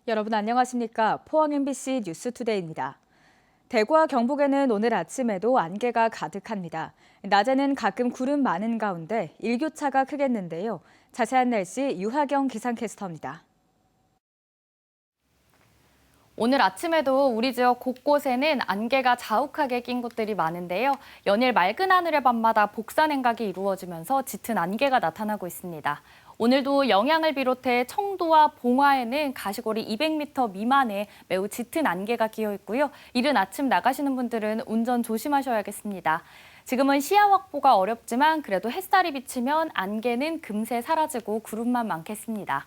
여러분 안녕하십니까? 포항 MBC 뉴스투데이입니다. 대구와 경북에는 오늘 아침에도 안개가 가득합니다. 낮에는 가끔 구름 많은 가운데 일교차가 크겠는데요. 자세한 날씨 유하경 기상캐스터입니다. 오늘 아침에도 우리 지역 곳곳에는 안개가 자욱하게 낀 곳들이 많은데요. 연일 맑은 하늘의 밤마다 복사냉각이 이루어지면서 짙은 안개가 나타나고 있습니다. 오늘도 영양을 비롯해 청도와 봉화에는 가시거리 200m 미만의 매우 짙은 안개가 끼어 있고요. 이른 아침 나가시는 분들은 운전 조심하셔야겠습니다. 지금은 시야 확보가 어렵지만 그래도 햇살이 비치면 안개는 금세 사라지고 구름만 많겠습니다.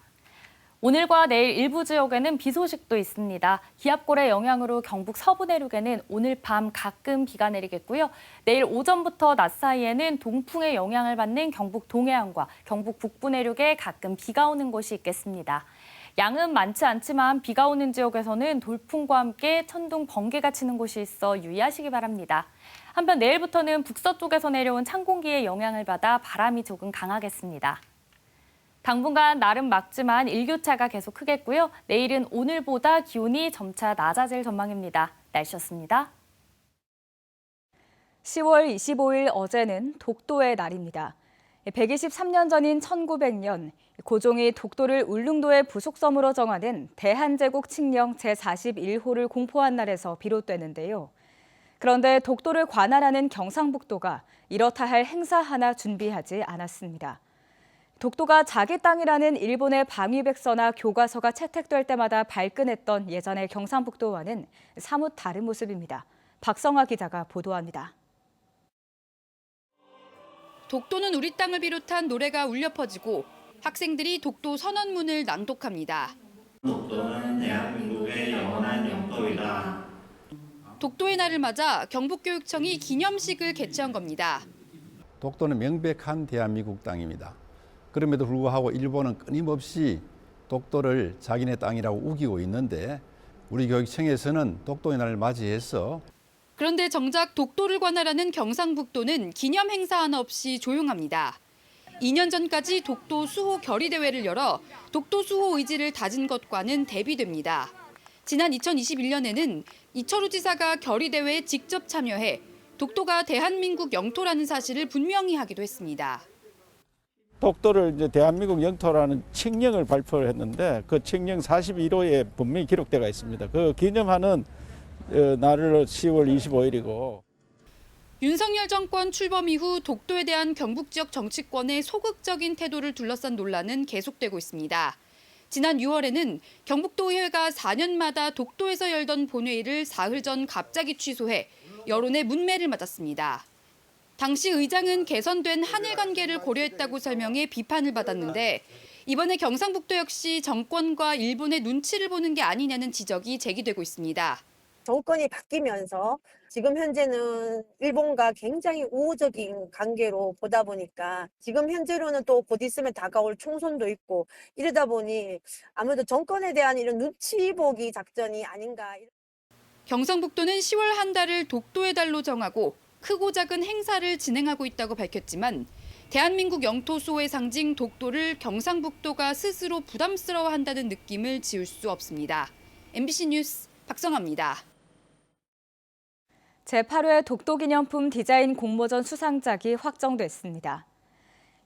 오늘과 내일 일부 지역에는 비 소식도 있습니다. 기압골의 영향으로 경북 서부 내륙에는 오늘 밤 가끔 비가 내리겠고요. 내일 오전부터 낮 사이에는 동풍의 영향을 받는 경북 동해안과 경북 북부 내륙에 가끔 비가 오는 곳이 있겠습니다. 양은 많지 않지만 비가 오는 지역에서는 돌풍과 함께 천둥, 번개가 치는 곳이 있어 유의하시기 바랍니다. 한편 내일부터는 북서쪽에서 내려온 찬 공기의 영향을 받아 바람이 조금 강하겠습니다. 당분간 날은 맑지만 일교차가 계속 크겠고요. 내일은 오늘보다 기온이 점차 낮아질 전망입니다. 날씨였습니다. 10월 25일 어제는 독도의 날입니다. 123년 전인 1900년 고종이 독도를 울릉도의 부속섬으로 정하는 대한제국 칙령 제41호를 공포한 날에서 비롯되는데요. 그런데 독도를 관할하는 경상북도가 이렇다 할 행사 하나 준비하지 않았습니다. 독도가 자기 땅이라는 일본의 방위백서나 교과서가 채택될 때마다 발끈했던 예전의 경상북도와는 사뭇 다른 모습입니다. 박성아 기자가 보도합니다. 독도는 우리 땅을 비롯한 노래가 울려 퍼지고 학생들이 독도 선언문을 낭독합니다. 독도는 대한민국의 영원한 영토이다. 독도의 날을 맞아 경북교육청이 기념식을 개최한 겁니다. 독도는 명백한 대한민국 땅입니다. 그럼에도 불구하고 일본은 끊임없이 독도를 자기네 땅이라고 우기고 있는데 우리 교육청에서는 독도의 날을 맞이해서 그런데 정작 독도를 관할하는 경상북도는 기념 행사 하나 없이 조용합니다. 2년 전까지 독도 수호 결의대회를 열어 독도 수호 의지를 다진 것과는 대비됩니다. 지난 2021년에는 이철우 지사가 결의대회에 직접 참여해 독도가 대한민국 영토라는 사실을 분명히 하기도 했습니다. 독도를 이제 대한민국 영토라는 칙령을 발표를 했는데 그 칙령 41호에 분명히 기록되어 있습니다. 그 기념하는 날을 10월 25일이고. 윤석열 정권 출범 이후 독도에 대한 경북 지역 정치권의 소극적인 태도를 둘러싼 논란은 계속되고 있습니다. 지난 6월에는 경북도의회가 4년마다 독도에서 열던 본회의를 사흘 전 갑자기 취소해 여론의 문매를 맞았습니다. 당시 의장은 개선된 한일 관계를 고려했다고 설명해 비판을 받았는데 이번에 경상북도 역시 정권과 일본의 눈치를 보는 게 아니냐는 지적이 제기되고 있습니다. 정권이 바뀌면서 지금 현재는 일본과 굉장히 우호적인 관계로 보다 보니까 지금 현재로는 또 곧 있으면 다가올 총선도 있고 이러다 보니 아무래도 정권에 대한 이런 눈치 보기 작전이 아닌가. 경상북도는 10월 한 달을 독도의 달로 정하고 크고 작은 행사를 진행하고 있다고 밝혔지만 대한민국 영토 수호의 상징 독도를 경상북도가 스스로 부담스러워한다는 느낌을 지울 수 없습니다. MBC 뉴스 박성아입니다. 제8회 독도기념품 디자인 공모전 수상작이 확정됐습니다.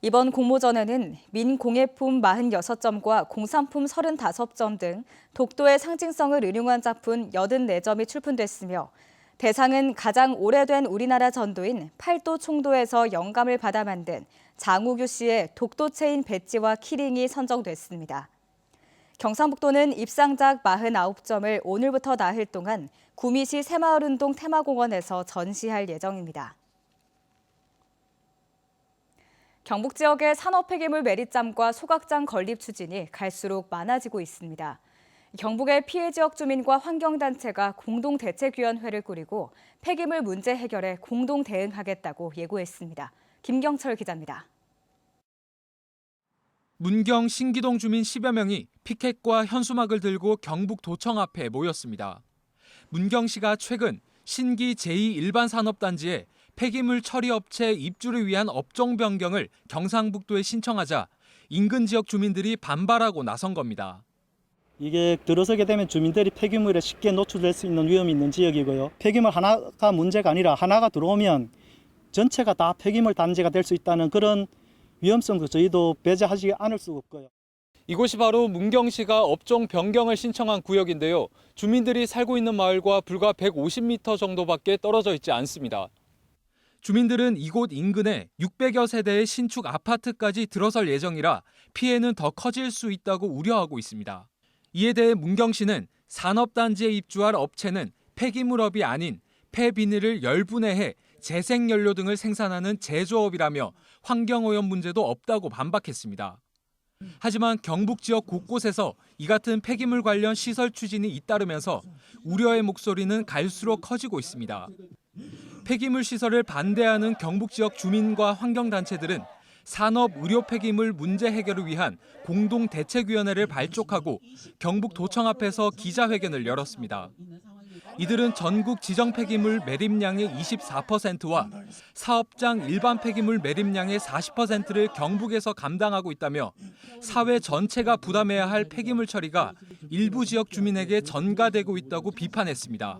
이번 공모전에는 민공예품 46점과 공산품 35점 등 독도의 상징성을 은용한 작품 84점이 출품됐으며 대상은 가장 오래된 우리나라 전도인 팔도 총도에서 영감을 받아 만든 장우규 씨의 독도체인 배지와 키링이 선정됐습니다. 경상북도는 입상작 49점을 오늘부터 나흘 동안 구미시 새마을운동 테마공원에서 전시할 예정입니다. 경북 지역의 산업 폐기물 매립장과 소각장 건립 추진이 갈수록 많아지고 있습니다. 경북의 피해 지역 주민과 환경단체가 공동대책위원회를 꾸리고 폐기물 문제 해결에 공동 대응하겠다고 예고했습니다. 김경철 기자입니다. 문경 신기동 주민 10여 명이 피켓과 현수막을 들고 경북도청 앞에 모였습니다. 문경시가 최근 신기 제2일반산업단지에 폐기물 처리업체 입주를 위한 업종 변경을 경상북도에 신청하자 인근 지역 주민들이 반발하고 나선 겁니다. 이게 들어서게 되면 주민들이 폐기물에 쉽게 노출될 수 있는 위험이 있는 지역이고요. 폐기물 하나가 문제가 아니라 하나가 들어오면 전체가 다 폐기물 단지가 될 수 있다는 그런 위험성도 저희도 배제하지 않을 수 없고요. 이곳이 바로 문경시가 업종 변경을 신청한 구역인데요. 주민들이 살고 있는 마을과 불과 150m 정도밖에 떨어져 있지 않습니다. 주민들은 이곳 인근에 600여 세대의 신축 아파트까지 들어설 예정이라 피해는 더 커질 수 있다고 우려하고 있습니다. 이에 대해 문경시는 산업단지에 입주할 업체는 폐기물업이 아닌 폐비닐을 열분해해 재생연료 등을 생산하는 제조업이라며 환경오염 문제도 없다고 반박했습니다. 하지만 경북 지역 곳곳에서 이 같은 폐기물 관련 시설 추진이 잇따르면서 우려의 목소리는 갈수록 커지고 있습니다. 폐기물 시설을 반대하는 경북 지역 주민과 환경단체들은 산업 의료 폐기물 문제 해결을 위한 공동대책위원회를 발족하고 경북도청 앞에서 기자회견을 열었습니다. 이들은 전국 지정 폐기물 매립량의 24%와 사업장 일반 폐기물 매립량의 40%를 경북에서 감당하고 있다며 사회 전체가 부담해야 할 폐기물 처리가 일부 지역 주민에게 전가되고 있다고 비판했습니다.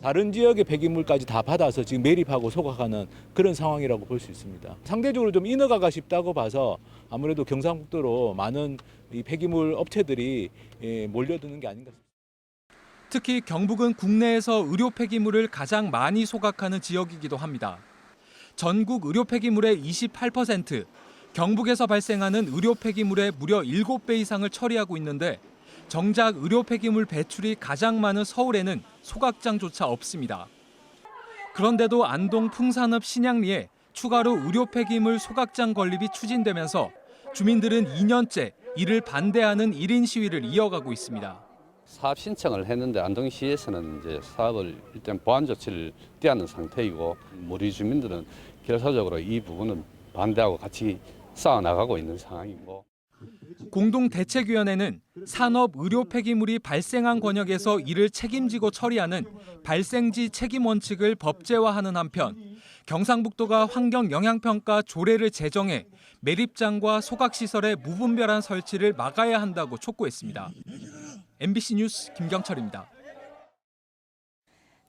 다른 지역의 폐기물까지 다 받아서 지금 매립하고 소각하는 그런 상황이라고 볼 수 있습니다. 상대적으로 좀 인허가가 쉽다고 봐서 아무래도 경상북도로 많은 이 폐기물 업체들이 몰려드는 게 아닌가 싶습니다. 특히 경북은 국내에서 의료 폐기물을 가장 많이 소각하는 지역이기도 합니다. 전국 의료 폐기물의 28%, 경북에서 발생하는 의료 폐기물의 무려 7배 이상을 처리하고 있는데 정작 의료 폐기물 배출이 가장 많은 서울에는 소각장조차 없습니다. 그런데도 안동 풍산읍 신양리에 추가로 의료 폐기물 소각장 건립이 추진되면서 주민들은 2년째 이를 반대하는 1인 시위를 이어가고 있습니다. 사업 신청을 했는데 안동시에서는 이제 사업을 일단 보완 조치를 띄하는 상태이고 우리 주민들은 결사적으로 이 부분은 반대하고 같이 싸워 나가고 있는 상황이고. 공동대책위원회는 산업 의료 폐기물이 발생한 권역에서 이를 책임지고 처리하는 발생지 책임 원칙을 법제화하는 한편 경상북도가 환경 영향평가 조례를 제정해 매립장과 소각시설의 무분별한 설치를 막아야 한다고 촉구했습니다. MBC 뉴스 김경철입니다.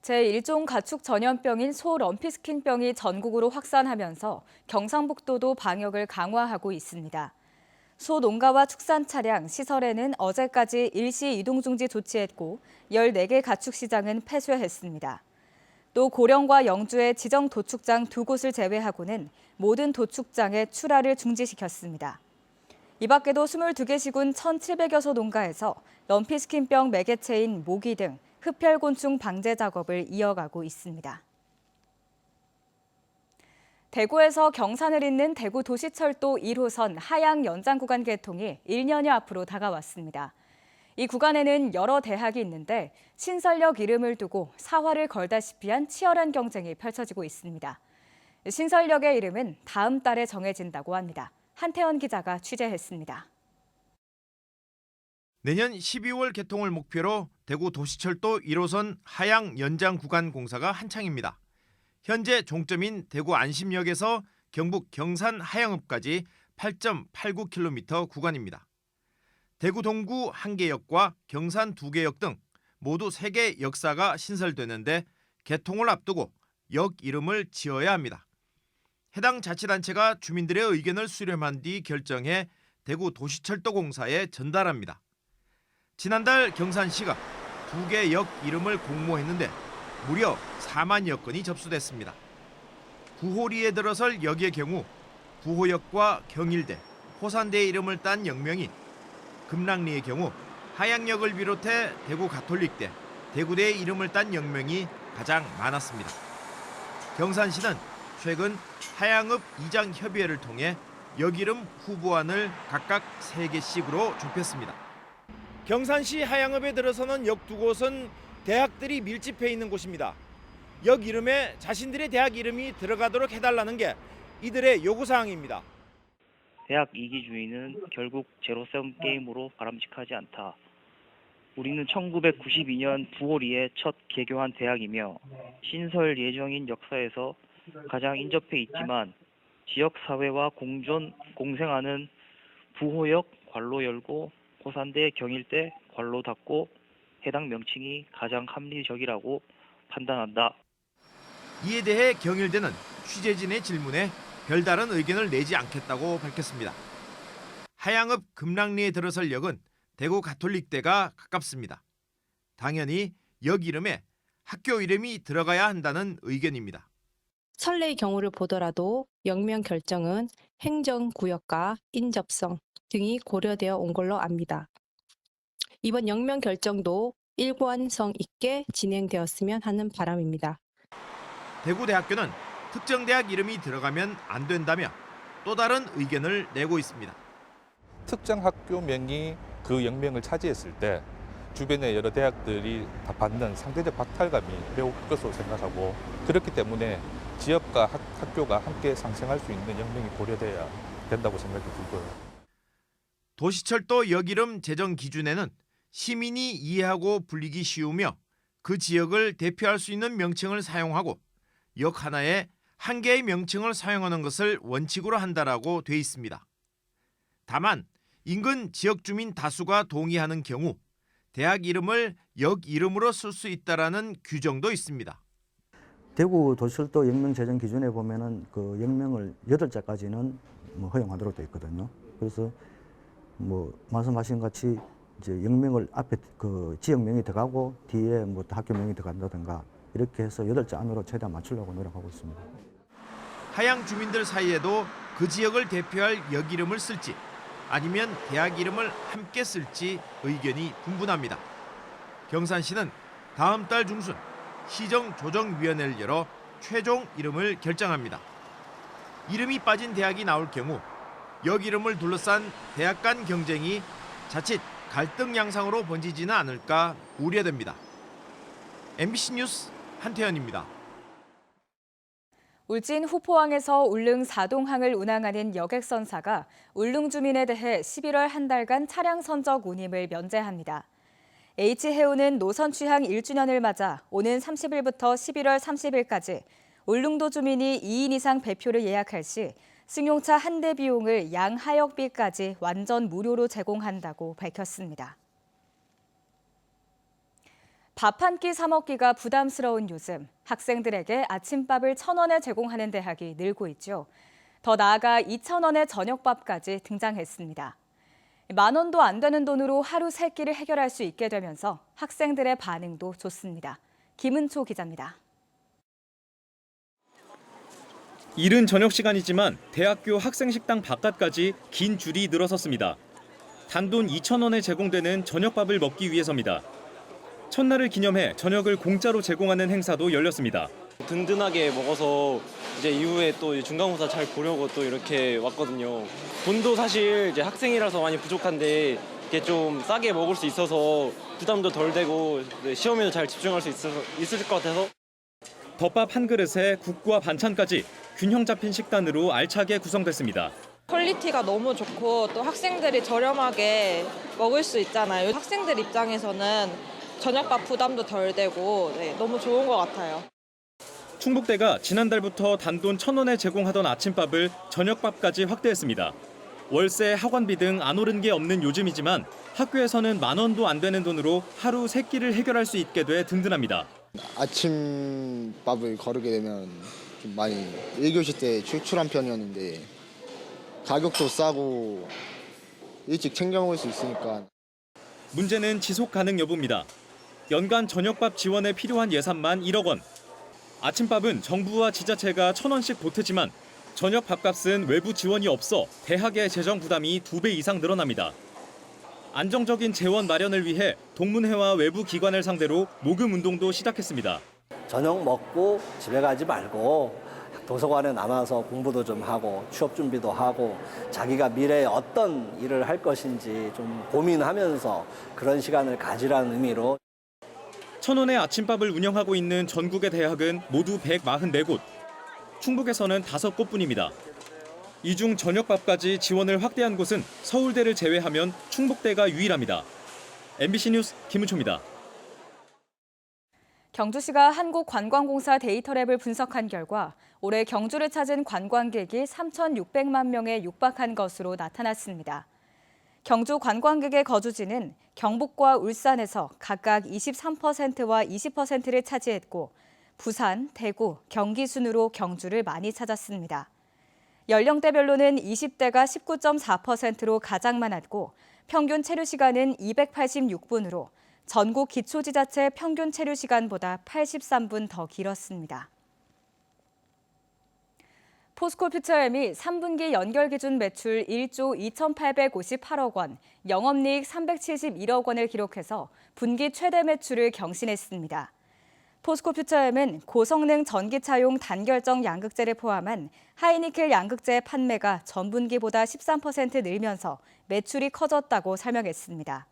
제1종 가축 전염병인 소 럼피스킨병이 전국으로 확산하면서 경상북도도 방역을 강화하고 있습니다. 소 농가와 축산 차량, 시설에는 어제까지 일시 이동 중지 조치했고 14개 가축 시장은 폐쇄했습니다. 또 고령과 영주의 지정 도축장 2곳을 제외하고는 모든 도축장의 출하를 중지시켰습니다. 이 밖에도 22개 시군 1,700여 소 농가에서 럼피스킨병 매개체인 모기 등 흡혈곤충 방제 작업을 이어가고 있습니다. 대구에서 경산을 잇는 대구도시철도 1호선 하양 연장 구간 개통이 1년여 앞으로 다가왔습니다. 이 구간에는 여러 대학이 있는데 신설역 이름을 두고 사활을 걸다시피 한 치열한 경쟁이 펼쳐지고 있습니다. 신설역의 이름은 다음 달에 정해진다고 합니다. 한태원 기자가 취재했습니다. 내년 12월 개통을 목표로 대구 도시철도 1호선 하양 연장 구간 공사가 한창입니다. 현재 종점인 대구 안심역에서 경북 경산 하양읍까지 8.89km 구간입니다. 대구 동구 1개역과 경산 2개역 등 모두 3개 역사가 신설되는데 개통을 앞두고 역 이름을 지어야 합니다. 해당 자치단체가 주민들의 의견을 수렴한 뒤 결정해 대구 도시철도공사에 전달합니다. 지난달 경산시가 2개 역 이름을 공모했는데 무려 4만여 건이 접수됐습니다. 구호리에 들어설 역의 경우 구호역과 경일대, 호산대의 이름을 딴 역명이, 금랑리의 경우 하양역을 비롯해 대구 가톨릭대, 대구대의 이름을 딴 역명이 가장 많았습니다. 경산시는 최근 하양읍 이장 협의회를 통해 역 이름 후보안을 각각 3개씩으로 좁혔습니다. 경산시 하양읍에 들어서는 역 2곳은 대학들이 밀집해 있는 곳입니다. 역 이름에 자신들의 대학 이름이 들어가도록 해달라는 게 이들의 요구사항입니다. 대학 이기주의는 결국 제로섬 게임으로 바람직하지 않다. 우리는 1992년 9월2에 첫 개교한 대학이며 신설 예정인 역사에서 가장 인접해 있지만 지역사회와 공존, 공생하는 부호역 관로 열고 고산대, 경일대, 관로 닫고 해당 명칭이 가장 합리적이라고 판단한다. 이에 대해 경일대는 취재진의 질문에 별다른 의견을 내지 않겠다고 밝혔습니다. 하양읍 금랑리에 들어설 역은 대구 가톨릭대가 가깝습니다. 당연히 역 이름에 학교 이름이 들어가야 한다는 의견입니다. 설레의 경우를 보더라도 역명 결정은 행정구역과 인접성 등이 고려되어 온 걸로 압니다. 이번 역명 결정도 일관성 있게 진행되었으면 하는 바람입니다. 대구대학교는 특정 대학 이름이 들어가면 안 된다며 또 다른 의견을 내고 있습니다. 특정 학교명이 그 역명을 차지했을 때 주변의 여러 대학들이 다 받는 상대적 박탈감이 매우 클 것으로 생각하고, 그렇기 때문에 지역과 학교가 함께 상생할 수 있는 역명이 고려돼야 된다고 생각이 들고요. 도시철도 역 이름 제정 기준에는 시민이 이해하고 불리기 쉬우며 그 지역을 대표할 수 있는 명칭을 사용하고 역 하나에 한 개의 명칭을 사용하는 것을 원칙으로 한다라고 돼 있습니다. 다만 인근 지역 주민 다수가 동의하는 경우 대학 이름을 역 이름으로 쓸 수 있다라는 규정도 있습니다. 대구 도시철도 역명 제정 기준에 보면은 그 역명을 8자까지는 허용하도록 되어 있거든요. 그래서 말씀하신 같이 이제 역명을 앞에 그 지역명이 들어가고 뒤에 학교명이 들어간다든가 이렇게 해서 8자 안으로 최대한 맞추려고 노력하고 있습니다. 하양 주민들 사이에도 그 지역을 대표할 역 이름을 쓸지 아니면 대학 이름을 함께 쓸지 의견이 분분합니다. 경산시는 다음 달 중순 시정조정위원회를 열어 최종 이름을 결정합니다. 이름이 빠진 대학이 나올 경우 역 이름을 둘러싼 대학 간 경쟁이 자칫 갈등 양상으로 번지지는 않을까 우려됩니다. MBC 뉴스 한태현입니다. 울진 후포항에서 울릉 4동항을 운항하는 여객선사가 울릉 주민에 대해 11월 한 달간 차량 선적 운임을 면제합니다. H해운은 노선 취항 1주년을 맞아 오는 30일부터 11월 30일까지 울릉도 주민이 2인 이상 배표를 예약할 시 승용차 한 대 비용을 양하역비까지 완전 무료로 제공한다고 밝혔습니다. 밥 한 끼 사 먹기가 부담스러운 요즘, 학생들에게 아침밥을 1,000원에 제공하는 대학이 늘고 있죠. 더 나아가 2,000원의 저녁밥까지 등장했습니다. 10,000원도 안 되는 돈으로 하루 3끼를 해결할 수 있게 되면서 학생들의 반응도 좋습니다. 김은초 기자입니다. 이른 저녁 시간이지만 대학교 학생 식당 바깥까지 긴 줄이 늘어섰습니다. 단돈 2,000원에 제공되는 저녁밥을 먹기 위해서입니다. 첫날을 기념해 저녁을 공짜로 제공하는 행사도 열렸습니다. 든든하게 먹어서 이제 이후에 또 중간고사 잘 보려고 또 이렇게 왔거든요. 돈도 사실 이제 학생이라서 많이 부족한데 이게 좀 싸게 먹을 수 있어서 부담도 덜 되고 시험에도 잘 집중할 수 있을 것 같아서. 덮밥 한 그릇에 국과 반찬까지 균형 잡힌 식단으로 알차게 구성됐습니다. 퀄리티가 너무 좋고 또 학생들이 저렴하게 먹을 수 있잖아요. 학생들 입장에서는 저녁밥 부담도 덜 되고 너무 좋은 것 같아요. 충북대가 지난달부터 단돈 1,000원에 제공하던 아침밥을 저녁밥까지 확대했습니다. 월세, 학원비 등 안 오른 게 없는 요즘이지만 학교에서는 10,000원도 안 되는 돈으로 하루 3끼를 해결할 수 있게 돼 든든합니다. 아침밥을 거르게 되면 좀 많이 1교시 때 출출한 편이었는데 가격도 싸고 일찍 챙겨 먹을 수 있으니까. 문제는 지속 가능 여부입니다. 연간 저녁밥 지원에 필요한 예산만 1억 원. 아침밥은 정부와 지자체가 1,000원씩 보태지만 저녁 밥값은 외부 지원이 없어 대학의 재정 부담이 2배 이상 늘어납니다. 안정적인 재원 마련을 위해 동문회와 외부 기관을 상대로 모금 운동도 시작했습니다. 저녁 먹고 집에 가지 말고 도서관에 남아서 공부도 좀 하고 취업 준비도 하고 자기가 미래에 어떤 일을 할 것인지 좀 고민하면서 그런 시간을 가지라는 의미로 1,000원의 아침밥을 운영하고 있는 전국의 대학은 모두 144곳. 충북에서는 5곳뿐입니다. 이 중 저녁밥까지 지원을 확대한 곳은 서울대를 제외하면 충북대가 유일합니다. MBC 뉴스 김은초입니다. 경주시가 한국관광공사 데이터랩을 분석한 결과 올해 경주를 찾은 관광객이 3,600만 명에 육박한 것으로 나타났습니다. 경주 관광객의 거주지는 경북과 울산에서 각각 23%와 20%를 차지했고 부산, 대구, 경기 순으로 경주를 많이 찾았습니다. 연령대별로는 20대가 19.4%로 가장 많았고 평균 체류 시간은 286분으로 전국 기초지자체 평균 체류 시간보다 83분 더 길었습니다. 포스코퓨처엠이 3분기 연결 기준 매출 1조 2,858억 원, 영업이익 371억 원을 기록해서 분기 최대 매출을 경신했습니다. 포스코퓨처엠은 고성능 전기차용 단결정 양극재를 포함한 하이니켈 양극재 판매가 전분기보다 13% 늘면서 매출이 커졌다고 설명했습니다.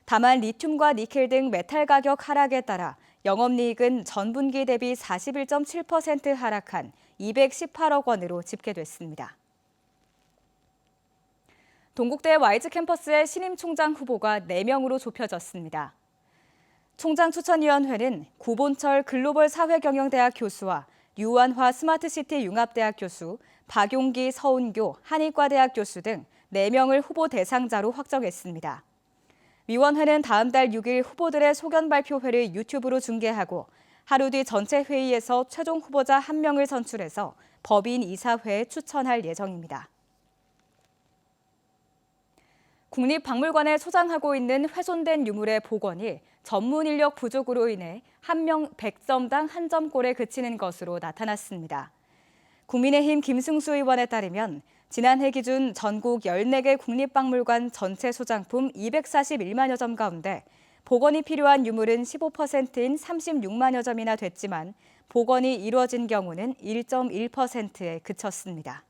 다만 리튬과 니켈 등 메탈 가격 하락에 따라 영업이익은 전분기 대비 41.7% 하락한 218억 원으로 집계됐습니다. 동국대 YG 캠퍼스의 신임 총장 후보가 4명으로 좁혀졌습니다. 총장 추천위원회는 구본철 글로벌 사회경영대학 교수와 류완화 스마트시티 융합대학 교수, 박용기 서운교 한의과대학 교수 등 4명을 후보 대상자로 확정했습니다. 위원회는 다음 달 6일 후보들의 소견 발표회를 유튜브로 중계하고 하루 뒤 전체 회의에서 최종 후보자 1명을 선출해서 법인 이사회에 추천할 예정입니다. 국립박물관에 소장하고 있는 훼손된 유물의 복원이 전문 인력 부족으로 인해 1명 100점당 1점꼴에 그치는 것으로 나타났습니다. 국민의힘 김승수 의원에 따르면 지난해 기준 전국 14개 국립박물관 전체 소장품 241만여 점 가운데 복원이 필요한 유물은 15%인 36만여 점이나 됐지만 복원이 이루어진 경우는 1.1%에 그쳤습니다.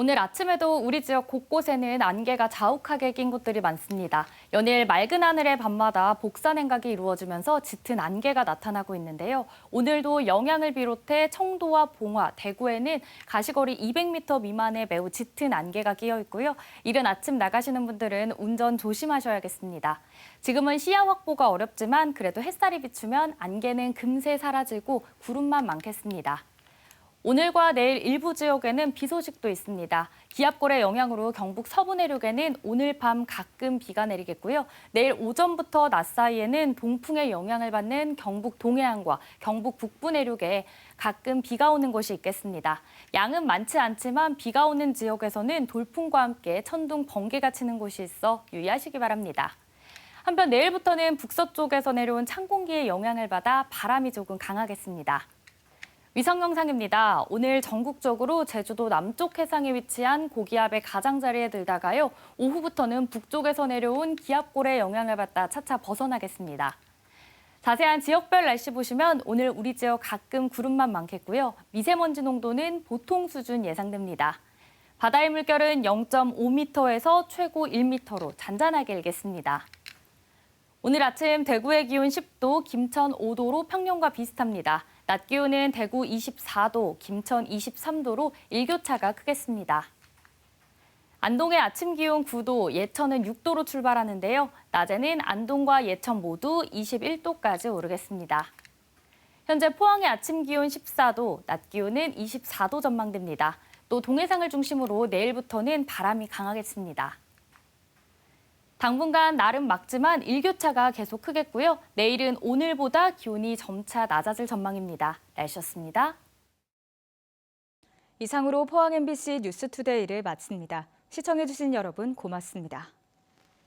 오늘 아침에도 우리 지역 곳곳에는 안개가 자욱하게 낀 곳들이 많습니다. 연일 맑은 하늘의 밤마다 복사 냉각이 이루어지면서 짙은 안개가 나타나고 있는데요. 오늘도 영양을 비롯해 청도와 봉화, 대구에는 가시거리 200m 미만의 매우 짙은 안개가 끼어 있고요. 이른 아침 나가시는 분들은 운전 조심하셔야겠습니다. 지금은 시야 확보가 어렵지만 그래도 햇살이 비추면 안개는 금세 사라지고 구름만 많겠습니다. 오늘과 내일 일부 지역에는 비 소식도 있습니다. 기압골의 영향으로 경북 서부 내륙에는 오늘 밤 가끔 비가 내리겠고요. 내일 오전부터 낮 사이에는 동풍의 영향을 받는 경북 동해안과 경북 북부 내륙에 가끔 비가 오는 곳이 있겠습니다. 양은 많지 않지만 비가 오는 지역에서는 돌풍과 함께 천둥, 번개가 치는 곳이 있어 유의하시기 바랍니다. 한편 내일부터는 북서쪽에서 내려온 찬 공기의 영향을 받아 바람이 조금 강하겠습니다. 위성 영상입니다. 오늘 전국적으로 제주도 남쪽 해상에 위치한 고기압의 가장자리에 들다가요. 오후부터는 북쪽에서 내려온 기압골의 영향을 받다 차차 벗어나겠습니다. 자세한 지역별 날씨 보시면 오늘 우리 지역 가끔 구름만 많겠고요. 미세먼지 농도는 보통 수준 예상됩니다. 바다의 물결은 0.5m에서 최고 1m로 잔잔하게 일겠습니다. 오늘 아침 대구의 기온 10도, 김천 5도로 평년과 비슷합니다. 낮 기온은 대구 24도, 김천 23도로 일교차가 크겠습니다. 안동의 아침 기온 9도, 예천은 6도로 출발하는데요. 낮에는 안동과 예천 모두 21도까지 오르겠습니다. 현재 포항의 아침 기온 14도, 낮 기온은 24도 전망됩니다. 또 동해상을 중심으로 내일부터는 바람이 강하겠습니다. 당분간 날은 맑지만 일교차가 계속 크겠고요. 내일은 오늘보다 기온이 점차 낮아질 전망입니다. 날씨였습니다. 이상으로 포항 MBC 뉴스투데이를 마칩니다. 시청해주신 여러분 고맙습니다.